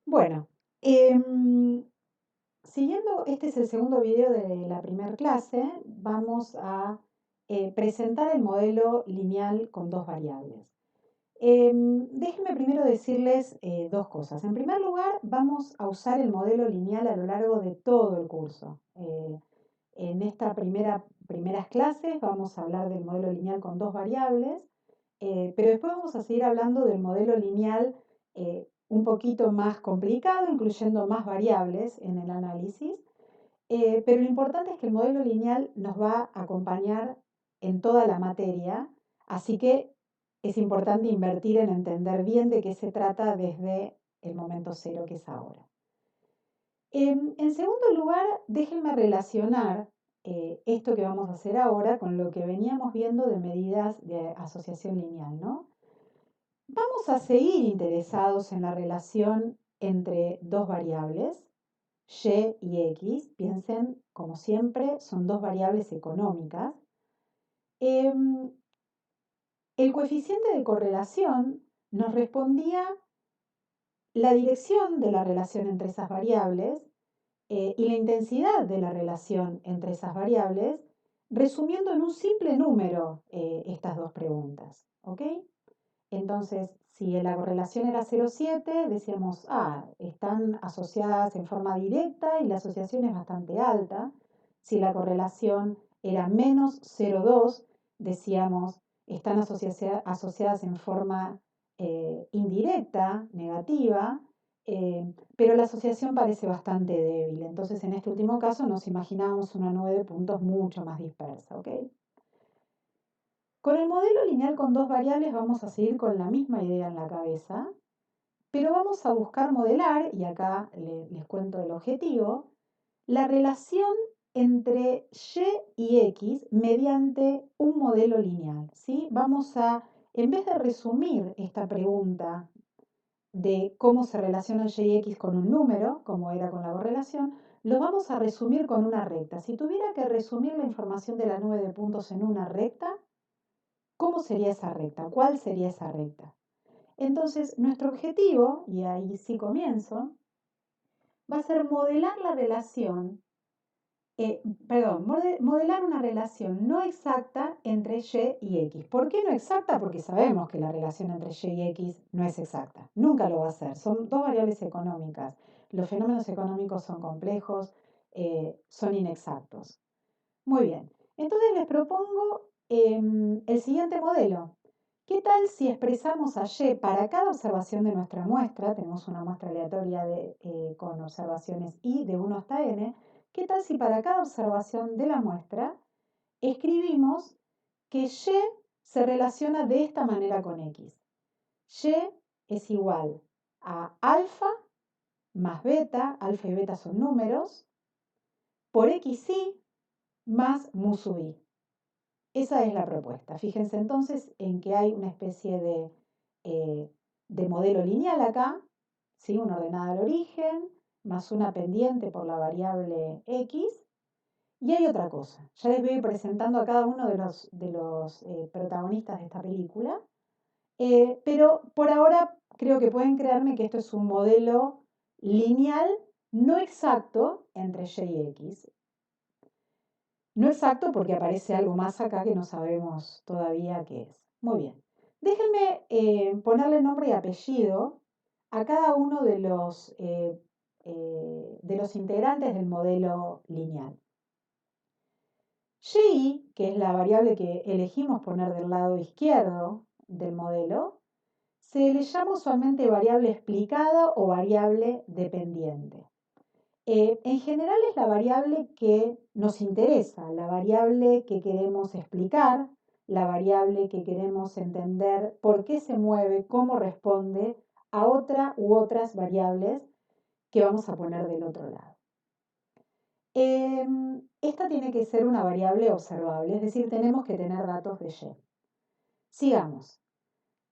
Bueno, em, siguiendo, este es el segundo video de la primera clase, vamos a presentar el modelo lineal con dos variables. Déjenme primero decirles dos cosas. En primer lugar, vamos a usar el modelo lineal a lo largo de todo el curso. En estas primeras clases vamos a hablar del modelo lineal con dos variables, pero después vamos a seguir hablando del modelo lineal un poquito más complicado, incluyendo más variables en el análisis. Pero lo importante es que el modelo lineal nos va a acompañar en toda la materia, así que es importante invertir en entender bien de qué se trata desde el momento cero, que es ahora. En segundo lugar, déjenme relacionar esto que vamos a hacer ahora con lo que veníamos viendo de medidas de asociación lineal, ¿no? Vamos a seguir interesados en la relación entre dos variables, y y x. Piensen, como siempre, son dos variables económicas. Em, el coeficiente de correlación nos respondía la dirección de la relación entre esas variables y la intensidad de la relación entre esas variables, resumiendo en un simple número estas dos preguntas. ¿Ok? Entonces, si la correlación era 0,7, decíamos, están asociadas en forma directa y la asociación es bastante alta. Si la correlación era menos 0,2, decíamos, están asociadas en forma indirecta, negativa, pero la asociación parece bastante débil. Entonces, en este último caso, nos imaginábamos una nube de puntos mucho más dispersa. ¿Ok? Con el modelo lineal con dos variables vamos a seguir con la misma idea en la cabeza, pero vamos a buscar modelar, y acá les cuento el objetivo, la relación entre y x mediante un modelo lineal. ¿Sí? Vamos a, en vez de resumir esta pregunta de cómo se relaciona y x con un número, como era con la correlación, lo vamos a resumir con una recta. Si tuviera que resumir la información de la nube de puntos en una recta, ¿cómo sería esa recta? ¿Cuál sería esa recta? Entonces, nuestro objetivo, y ahí sí comienzo, va a ser modelar la relación, modelar una relación no exacta entre y x. ¿Por qué no exacta? Porque sabemos que la relación entre y x no es exacta. Nunca lo va a ser. Son dos variables económicas. Los fenómenos económicos son complejos, son inexactos. Muy bien. Entonces les propongo el siguiente modelo. ¿Qué tal si expresamos a y para cada observación de nuestra muestra? Tenemos una muestra aleatoria con observaciones i de 1 hasta n. ¿Qué tal si para cada observación de la muestra escribimos que y se relaciona de esta manera con x? Y es igual a alfa más beta, alfa y beta son números, por xi más mu sub i. Esa es la propuesta. Fíjense entonces en que hay una especie de modelo lineal acá, ¿sí? Una ordenada al origen, más una pendiente por la variable x. Y hay otra cosa. Ya les voy a ir presentando a cada uno de los protagonistas de esta película. Pero por ahora creo que pueden creerme que esto es un modelo lineal no exacto entre y x. No exacto porque aparece algo más acá que no sabemos todavía qué es. Muy bien. Déjenme ponerle nombre y apellido a cada uno de los integrantes del modelo lineal. Y, que es la variable que elegimos poner del lado izquierdo del modelo, se le llama usualmente variable explicada o variable dependiente. En general es la variable que nos interesa, la variable que queremos explicar, la variable que queremos entender por qué se mueve, cómo responde a otra u otras variables que vamos a poner del otro lado. Esta tiene que ser una variable observable, es decir, tenemos que tener datos de y. Sigamos.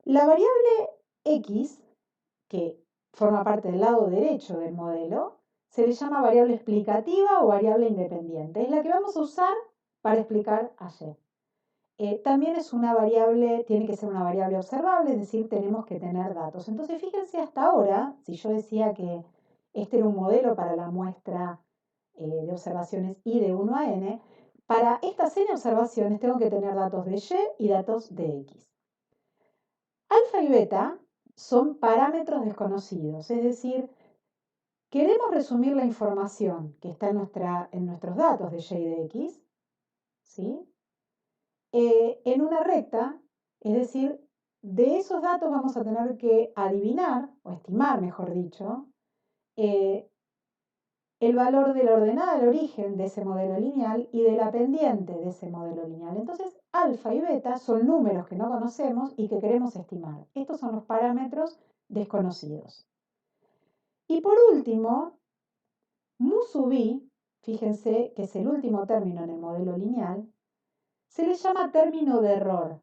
La variable x, que forma parte del lado derecho del modelo, se le llama variable explicativa o variable independiente. Es la que vamos a usar para explicar a y. también es una variable, tiene que ser una variable observable, es decir, tenemos que tener datos. Entonces, fíjense hasta ahora, si yo decía que este era un modelo para la muestra de observaciones I de 1 a n, para estas n observaciones tengo que tener datos de Y y datos de X. Alfa y beta son parámetros desconocidos, es decir, queremos resumir la información que está en nuestros datos de Y y de X, ¿sí? En una recta, es decir, de esos datos vamos a tener que adivinar, o estimar, mejor dicho, eh, el valor de la ordenada del origen de ese modelo lineal y de la pendiente de ese modelo lineal. Entonces, alfa y beta son números que no conocemos y que queremos estimar. Estos son los parámetros desconocidos. Y por último, mu sub i, fíjense que es el último término en el modelo lineal, se le llama término de error.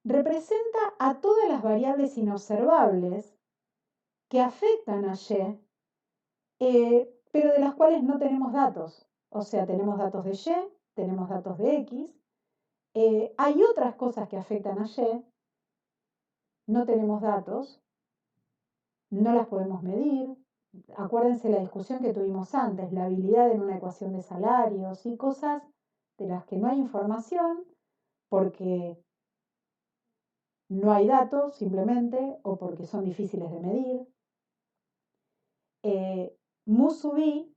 Representa a todas las variables inobservables que afectan a Y, pero de las cuales no tenemos datos. O sea, tenemos datos de Y, tenemos datos de X. Hay otras cosas que afectan a Y, no tenemos datos, no las podemos medir. Acuérdense la discusión que tuvimos antes, la habilidad en una ecuación de salarios y cosas de las que no hay información porque no hay datos simplemente o porque son difíciles de medir. Mu sub i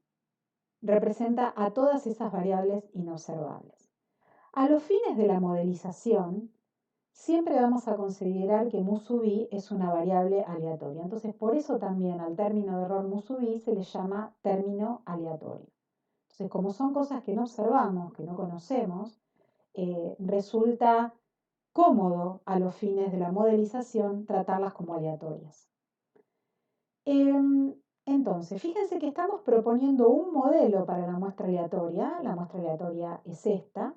representa a todas esas variables inobservables. A los fines de la modelización, siempre vamos a considerar que mu sub i es una variable aleatoria. Entonces, por eso también al término de error mu sub i se le llama término aleatorio. Entonces, como son cosas que no observamos, que no conocemos, resulta cómodo a los fines de la modelización tratarlas como aleatorias. Entonces, fíjense que estamos proponiendo un modelo para la muestra aleatoria es esta,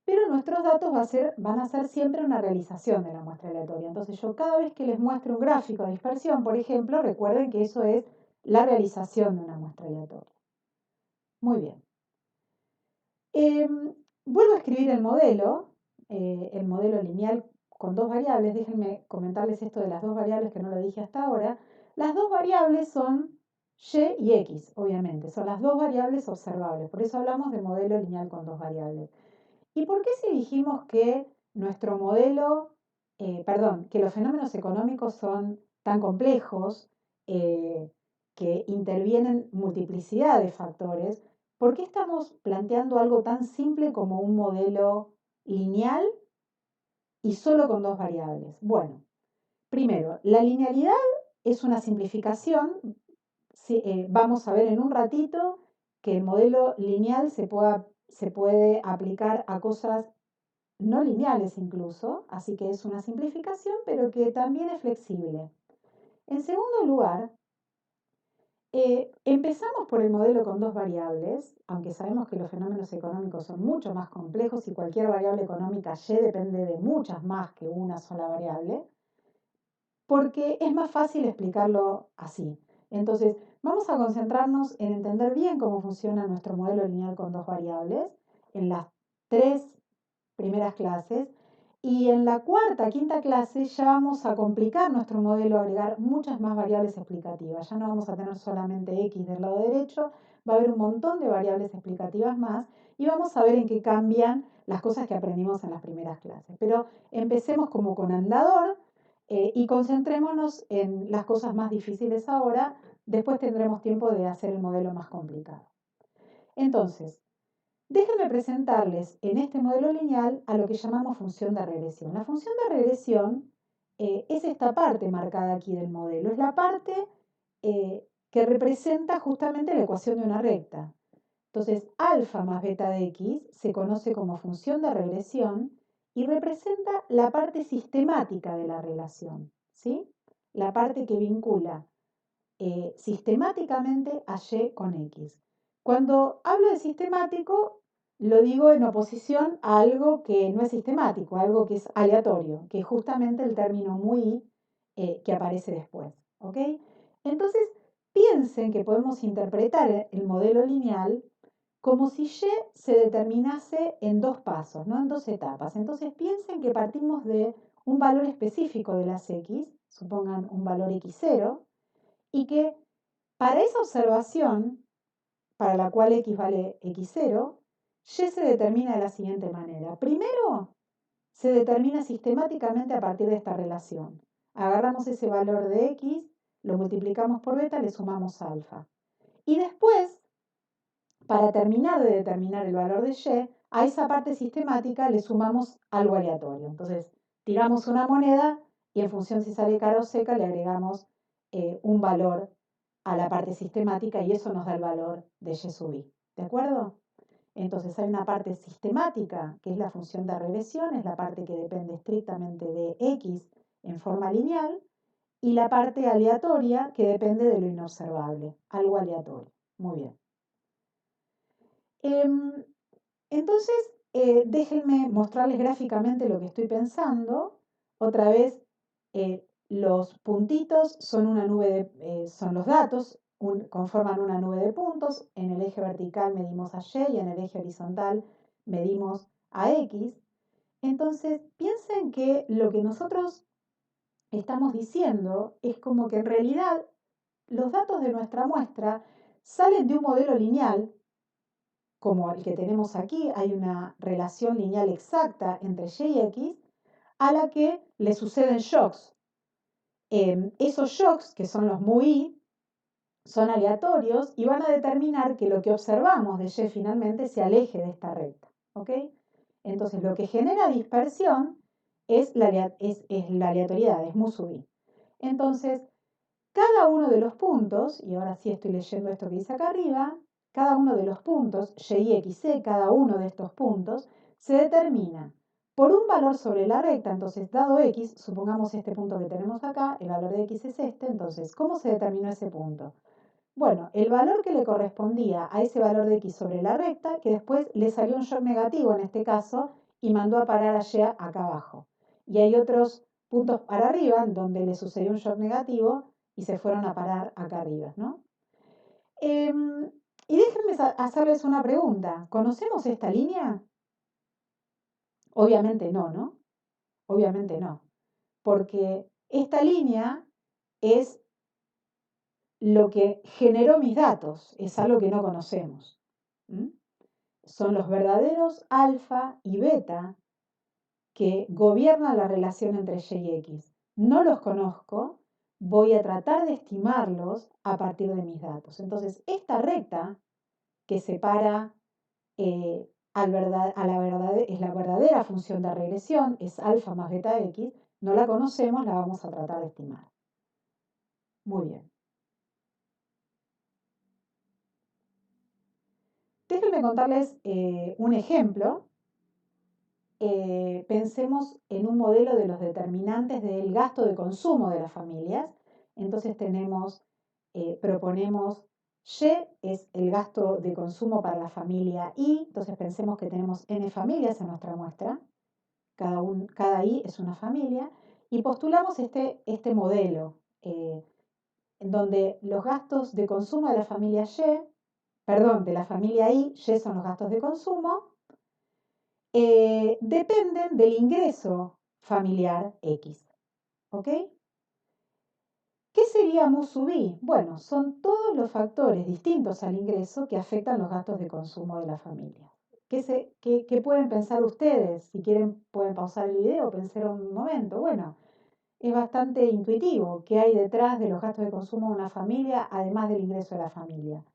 pero nuestros datos van a ser siempre una realización de la muestra aleatoria. Entonces, yo cada vez que les muestre un gráfico de dispersión, por ejemplo, recuerden que eso es la realización de una muestra aleatoria. Muy bien. Vuelvo a escribir el modelo lineal con dos variables. Déjenme comentarles esto de las dos variables que no lo dije hasta ahora. Las dos variables son Y y X, obviamente. Son las dos variables observables. Por eso hablamos de modelo lineal con dos variables. ¿Y por qué si dijimos que nuestro modelo, que los fenómenos económicos son tan complejos, que intervienen multiplicidad de factores? ¿Por qué estamos planteando algo tan simple como un modelo lineal y solo con dos variables? Bueno, primero, la linealidad es una simplificación. Vamos a ver en un ratito que el modelo lineal se puede aplicar a cosas no lineales incluso, así que es una simplificación, pero que también es flexible. En segundo lugar, empezamos por el modelo con dos variables, aunque sabemos que los fenómenos económicos son mucho más complejos y cualquier variable económica Y depende de muchas más que una sola variable, porque es más fácil explicarlo así. Entonces, vamos a concentrarnos en entender bien cómo funciona nuestro modelo lineal con dos variables en las tres primeras clases. Y en la cuarta, quinta clase ya vamos a complicar nuestro modelo, a agregar muchas más variables explicativas. Ya no vamos a tener solamente X del lado derecho, va a haber un montón de variables explicativas más y vamos a ver en qué cambian las cosas que aprendimos en las primeras clases. Pero empecemos como con andador y concentrémonos en las cosas más difíciles ahora. Después tendremos tiempo de hacer el modelo más complicado. Entonces, déjenme presentarles en este modelo lineal a lo que llamamos función de regresión. La función de regresión es esta parte marcada aquí del modelo, es la parte que representa justamente la ecuación de una recta. Entonces, alfa más beta de x se conoce como función de regresión y representa la parte sistemática de la relación, ¿sí? La parte que vincula sistemáticamente a y con x. Cuando hablo de sistemático, lo digo en oposición a algo que no es sistemático, algo que es aleatorio, que es justamente el término muy que aparece después. ¿Ok? Entonces, piensen que podemos interpretar el modelo lineal como si Y se determinase en dos pasos, no en dos etapas. Entonces piensen que partimos de un valor específico de las X, supongan un valor X0, y que para esa observación, para la cual X vale X0, Y se determina de la siguiente manera. Primero, se determina sistemáticamente a partir de esta relación. Agarramos ese valor de X, lo multiplicamos por beta, le sumamos alfa. Y después, para terminar de determinar el valor de Y, a esa parte sistemática le sumamos algo aleatorio. Entonces, tiramos una moneda y en función si sale cara o seca le agregamos un valor a la parte sistemática y eso nos da el valor de Y sub i. ¿De acuerdo? Entonces hay una parte sistemática, que es la función de regresión, es la parte que depende estrictamente de X en forma lineal, y la parte aleatoria, que depende de lo inobservable, algo aleatorio. Muy bien. Entonces, déjenme mostrarles gráficamente lo que estoy pensando. Otra vez, los puntitos son una nube son los datos, conforman una nube de puntos. En el eje vertical medimos a Y y en el eje horizontal medimos a X. Entonces, piensen que lo que nosotros estamos diciendo es como que en realidad los datos de nuestra muestra salen de un modelo lineal como el que tenemos aquí, hay una relación lineal exacta entre Y y X, a la que le suceden shocks. Esos shocks, que son los mu-i, son aleatorios y van a determinar que lo que observamos de Y finalmente se aleje de esta recta. ¿Ok? Entonces, lo que genera dispersión es la aleatoriedad, es mu sub i. Entonces, cada uno de los puntos, y ahora sí estoy leyendo esto que dice acá arriba, cada uno de los puntos, Y, X, C, cada uno de estos puntos, se determina por un valor sobre la recta. Entonces, dado X, supongamos este punto que tenemos acá, el valor de X es este, entonces, ¿cómo se determinó ese punto? Bueno, el valor que le correspondía a ese valor de X sobre la recta, que después le salió un shock negativo en este caso, y mandó a parar a Y acá abajo. Y hay otros puntos para arriba donde le sucedió un shock negativo y se fueron a parar acá arriba, ¿no? Y déjenme hacerles una pregunta. ¿Conocemos esta línea? Obviamente no, ¿no? Obviamente no. Porque esta línea es lo que generó mis datos, es algo que no conocemos. ¿Mm? Son los verdaderos alfa y beta que gobiernan la relación entre Y y X. No los conozco, voy a tratar de estimarlos a partir de mis datos. Entonces, esta recta que separa a es la verdadera función de regresión, es alfa más beta X, no la conocemos, la vamos a tratar de estimar. Muy bien. Déjenme contarles un ejemplo. Pensemos en un modelo de los determinantes del gasto de consumo de las familias. Entonces proponemos Y es el gasto de consumo para la familia I. Entonces pensemos que tenemos N familias en nuestra muestra. Cada I es una familia. Y postulamos este modelo, en donde los gastos de consumo de la familia de la familia Y son los gastos de consumo, dependen del ingreso familiar X. ¿Ok? ¿Qué sería mu sub i? Bueno, son todos los factores distintos al ingreso que afectan los gastos de consumo de la familia. ¿Qué pueden pensar ustedes? Si quieren, pueden pausar el video, pensar un momento. Bueno, es bastante intuitivo qué hay detrás de los gastos de consumo de una familia, además del ingreso de la familia.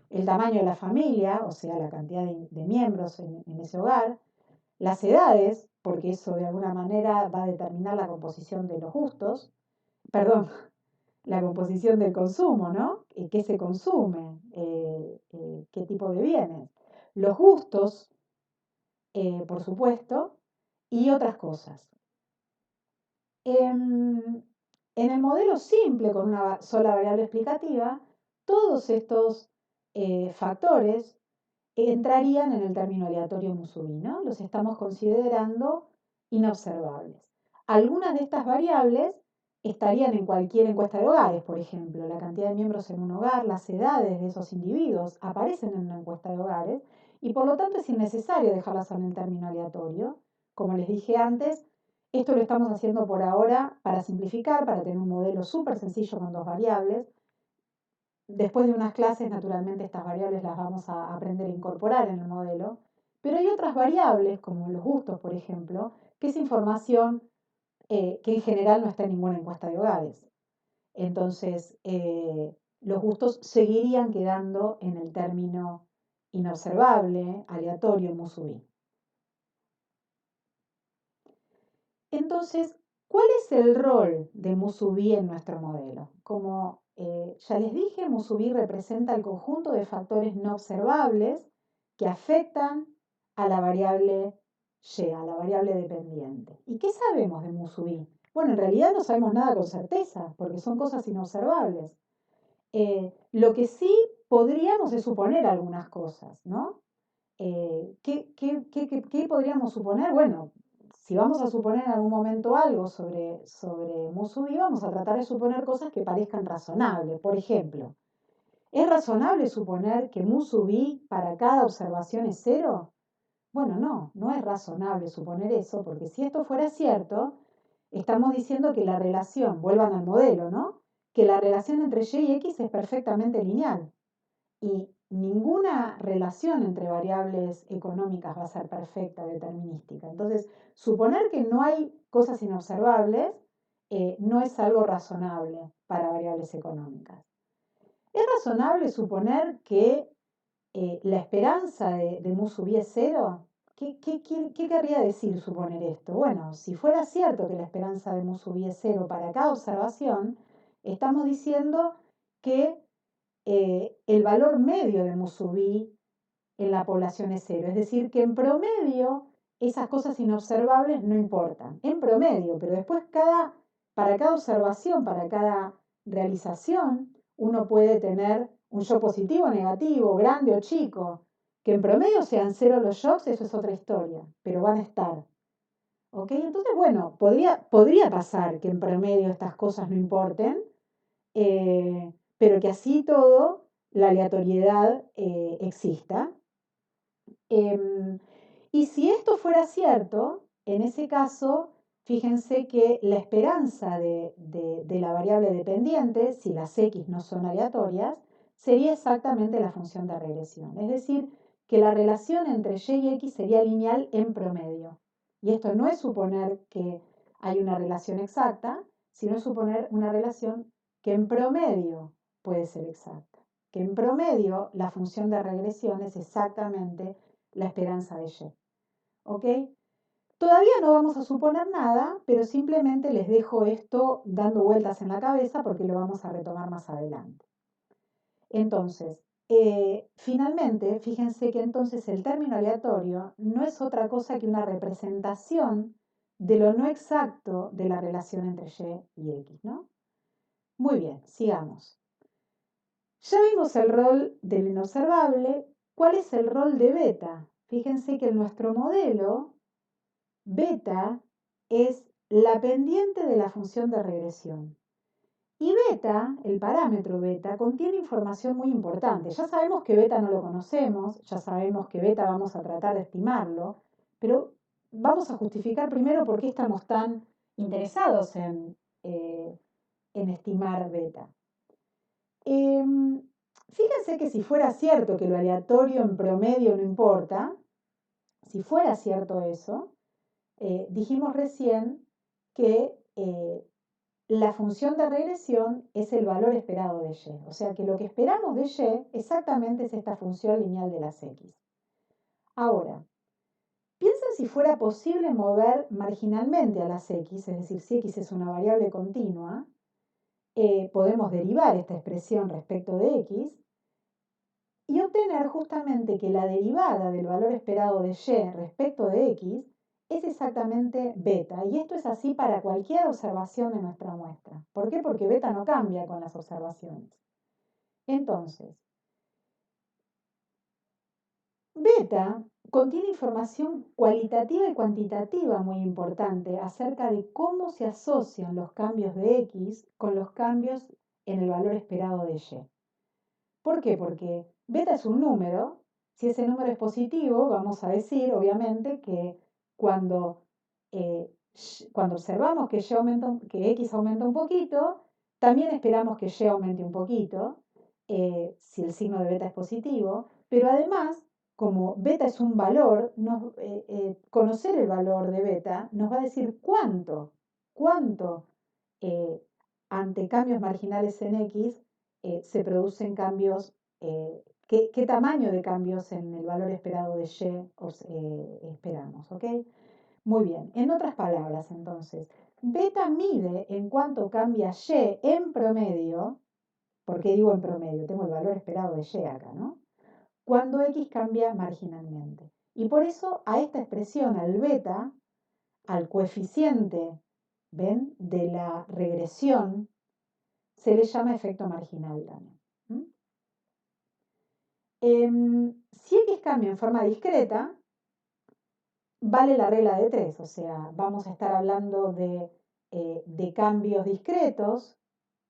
El tamaño de la familia, o sea, la cantidad de miembros en ese hogar, las edades, porque eso de alguna manera va a determinar la composición de los gustos, perdón, la composición del consumo, ¿no? ¿Qué se consume? ¿Qué tipo de bienes? Los gustos, por supuesto, y otras cosas. En el modelo simple, con una sola variable explicativa, todos estos factores entrarían en el término aleatorio mu sub i, ¿no? Los estamos considerando inobservables. Algunas de estas variables estarían en cualquier encuesta de hogares, por ejemplo. La cantidad de miembros en un hogar, las edades de esos individuos aparecen en una encuesta de hogares y por lo tanto es innecesario dejarlas en el término aleatorio. Como les dije antes, esto lo estamos haciendo por ahora para simplificar, para tener un modelo súper sencillo con dos variables. Después de unas clases, naturalmente, estas variables las vamos a aprender a incorporar en el modelo, pero hay otras variables, como los gustos, por ejemplo, que es información que en general no está en ninguna encuesta de hogares. Entonces, los gustos seguirían quedando en el término inobservable, aleatorio, Musubi. Entonces, ¿cuál es el rol de Musubi en nuestro modelo? Como ya les dije, Musubi representa el conjunto de factores no observables que afectan a la variable y, a la variable dependiente. ¿Y qué sabemos de Musubi? Bueno, en realidad no sabemos nada con certeza, porque son cosas inobservables. Lo que sí podríamos es suponer algunas cosas, ¿no? ¿Qué podríamos suponer? Bueno, si vamos a suponer en algún momento algo sobre Musubi, vamos a tratar de suponer cosas que parezcan razonables. Por ejemplo, ¿es razonable suponer que Musubi para cada observación es cero? Bueno, no es razonable suponer eso, porque si esto fuera cierto, estamos diciendo que la relación, vuelvan al modelo, ¿no? Que la relación entre y y x es perfectamente lineal. Y ninguna relación entre variables económicas va a ser perfecta, determinística. Entonces, suponer que no hay cosas inobservables no es algo razonable para variables económicas. ¿Es razonable suponer que la esperanza de Musubi es cero? ¿Qué querría decir suponer esto? Bueno, si fuera cierto que la esperanza de Musubi es cero para cada observación, estamos diciendo que el valor medio de Musubi en la población es cero. Es decir, que en promedio esas cosas inobservables no importan. En promedio, pero después para cada observación, para cada realización, uno puede tener un shock positivo o negativo, grande o chico. Que en promedio sean cero los shocks, eso es otra historia, pero van a estar. ¿Ok? Entonces, bueno, podría pasar que en promedio estas cosas no importen, pero que así todo la aleatoriedad exista. Y si esto fuera cierto, en ese caso, fíjense que la esperanza de la variable dependiente, si las x no son aleatorias, sería exactamente la función de regresión. Es decir, que la relación entre y y x sería lineal en promedio. Y esto no es suponer que hay una relación exacta, sino es suponer una relación que en promedio puede ser exacta. Que en promedio la función de regresión es exactamente la esperanza de y. ¿Ok? Todavía no vamos a suponer nada, pero simplemente les dejo esto dando vueltas en la cabeza porque lo vamos a retomar más adelante. Entonces, finalmente, fíjense que entonces el término aleatorio no es otra cosa que una representación de lo no exacto de la relación entre y y x, ¿no? Muy bien, sigamos. Ya vimos el rol del inobservable. ¿Cuál es el rol de beta? Fíjense que en nuestro modelo, beta es la pendiente de la función de regresión. Y beta, el parámetro beta, contiene información muy importante. Ya sabemos que beta no lo conocemos, ya sabemos que beta vamos a tratar de estimarlo, pero vamos a justificar primero por qué estamos tan interesados en estimar beta. Fíjense que si fuera cierto que lo aleatorio en promedio no importa, si fuera cierto eso, dijimos recién que la función de regresión es el valor esperado de y. O sea que lo que esperamos de y exactamente es esta función lineal de las x. Ahora, piensen si fuera posible mover marginalmente a las x, es decir, si x es una variable continua, podemos derivar esta expresión respecto de x y obtener justamente que la derivada del valor esperado de y respecto de x es exactamente beta. Y esto es así para cualquier observación de nuestra muestra. ¿Por qué? Porque beta no cambia con las observaciones. Entonces, Beta contiene información cualitativa y cuantitativa muy importante acerca de cómo se asocian los cambios de X con los cambios en el valor esperado de Y. ¿Por qué? Porque beta es un número. Si ese número es positivo, vamos a decir, obviamente, que cuando, cuando observamos que, que X aumenta un poquito, también esperamos que Y aumente un poquito, si el signo de beta es positivo. Pero además, como beta es un valor, conocer el valor de beta nos va a decir cuánto eh, ante cambios marginales en X se producen cambios, qué tamaño de cambios en el valor esperado de Y esperamos, ¿ok? Muy bien, en otras palabras, entonces, beta mide en cuánto cambia Y en promedio, ¿por qué digo en promedio? Tengo el valor esperado de Y acá, ¿no? Cuando X cambia marginalmente. Y por eso a esta expresión, al beta, al coeficiente, ¿ven?, de la regresión, se le llama efecto marginal también. Si X cambia en forma discreta, vale la regla de 3, o sea, vamos a estar hablando de cambios discretos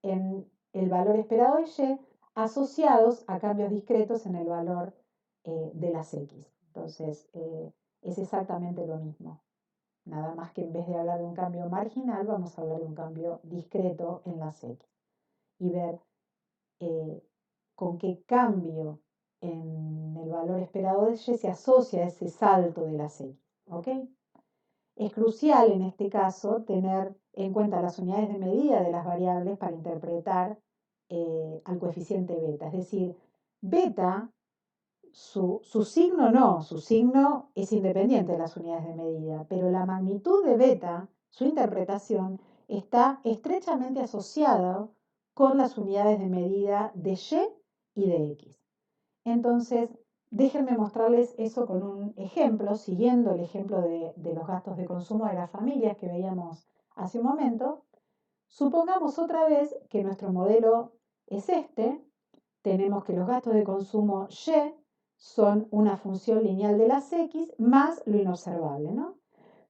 en el valor esperado de Y asociados a cambios discretos en el valor de las X. Entonces, es exactamente lo mismo. Nada más que en vez de hablar de un cambio marginal, vamos a hablar de un cambio discreto en las X. Y ver con qué cambio en el valor esperado de Y se asocia ese salto de las X. ¿Ok? Es crucial en este caso tener en cuenta las unidades de medida de las variables para interpretar al coeficiente beta. Es decir, beta, su signo no, su signo es independiente de las unidades de medida, pero la magnitud de beta, su interpretación, está estrechamente asociada con las unidades de medida de Y y de X. Entonces, déjenme mostrarles eso con un ejemplo, siguiendo el ejemplo de los gastos de consumo de las familias que veíamos hace un momento. Supongamos otra vez que nuestro modelo es este. Tenemos que los gastos de consumo Y son una función lineal de las X más lo inobservable, ¿no?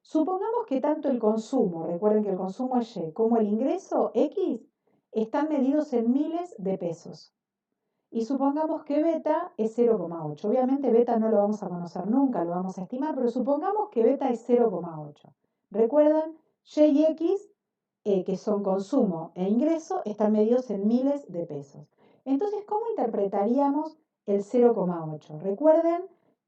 Supongamos que tanto el consumo, recuerden que el consumo es Y, como el ingreso X están medidos en miles de pesos. Y supongamos que beta es 0,8. Obviamente beta no lo vamos a conocer nunca, lo vamos a estimar, pero supongamos que beta es 0,8. Recuerden, Y y X, que son consumo e ingreso, están medidos en miles de pesos. Entonces, ¿cómo interpretaríamos el 0,8? Recuerden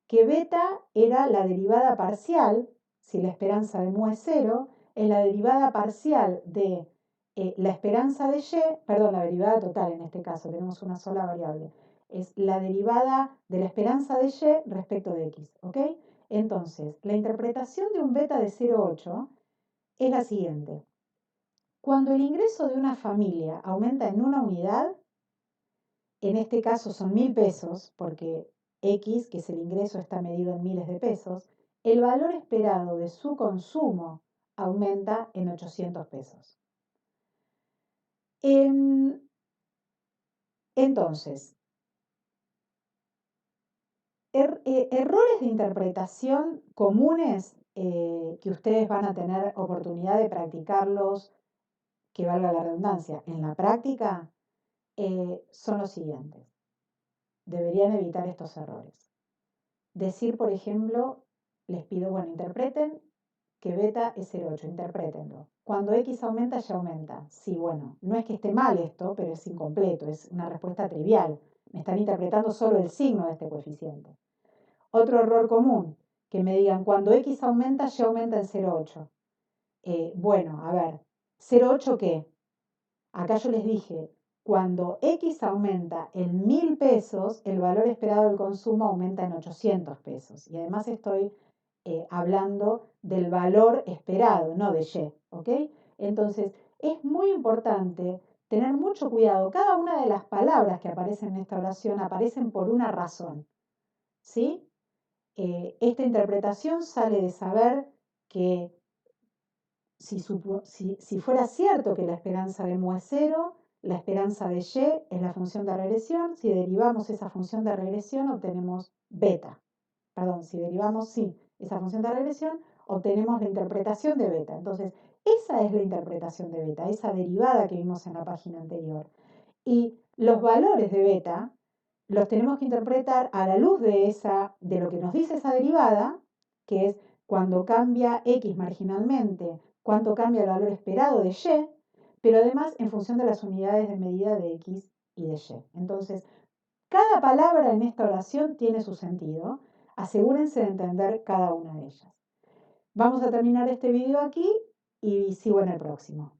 que beta era la derivada parcial, si la esperanza de mu es 0, es la derivada parcial de la esperanza de Y, perdón, la derivada total en este caso, tenemos una sola variable, es la derivada de la esperanza de Y respecto de X, ¿ok? Entonces, la interpretación de un beta de 0,8 es la siguiente. Cuando el ingreso de una familia aumenta en una unidad, en este caso son 1.000 pesos, porque X, que es el ingreso, está medido en miles de pesos, el valor esperado de su consumo aumenta en 800 pesos. Entonces, errores de interpretación comunes que ustedes van a tener oportunidad de practicarlos, que valga la redundancia, en la práctica, son los siguientes. Deberían evitar estos errores. Decir, por ejemplo, les pido, bueno, interpreten que beta es 0,8, interprétenlo. Cuando X aumenta, ya aumenta. Sí, bueno, no es que esté mal esto, pero es incompleto, es una respuesta trivial. Me están interpretando solo el signo de este coeficiente. Otro error común, que me digan, cuando X aumenta, ya aumenta en 0,8. Bueno, a ver, ¿0,8 qué? Acá yo les dije, cuando X aumenta en 1.000 pesos, el valor esperado del consumo aumenta en 800 pesos. Y además estoy hablando del valor esperado, no de Y, ¿ok? Entonces, es muy importante tener mucho cuidado. Cada una de las palabras que aparecen en esta oración aparecen por una razón, ¿sí? Esta interpretación sale de saber que si fuera cierto que la esperanza de mu es 0, la esperanza de Y es la función de regresión. Si derivamos esa función de regresión, obtenemos beta. perdón, si derivamos sí esa función de regresión, obtenemos la interpretación de beta. Entonces, esa es la interpretación de beta, esa derivada que vimos en la página anterior. Y los valores de beta los tenemos que interpretar a la luz de lo que nos dice esa derivada, que es cuando cambia x marginalmente, cuánto cambia el valor esperado de y, pero además en función de las unidades de medida de x y de y. Entonces, cada palabra en esta oración tiene su sentido. Asegúrense de entender cada una de ellas. Vamos a terminar este video aquí y sigo en el próximo.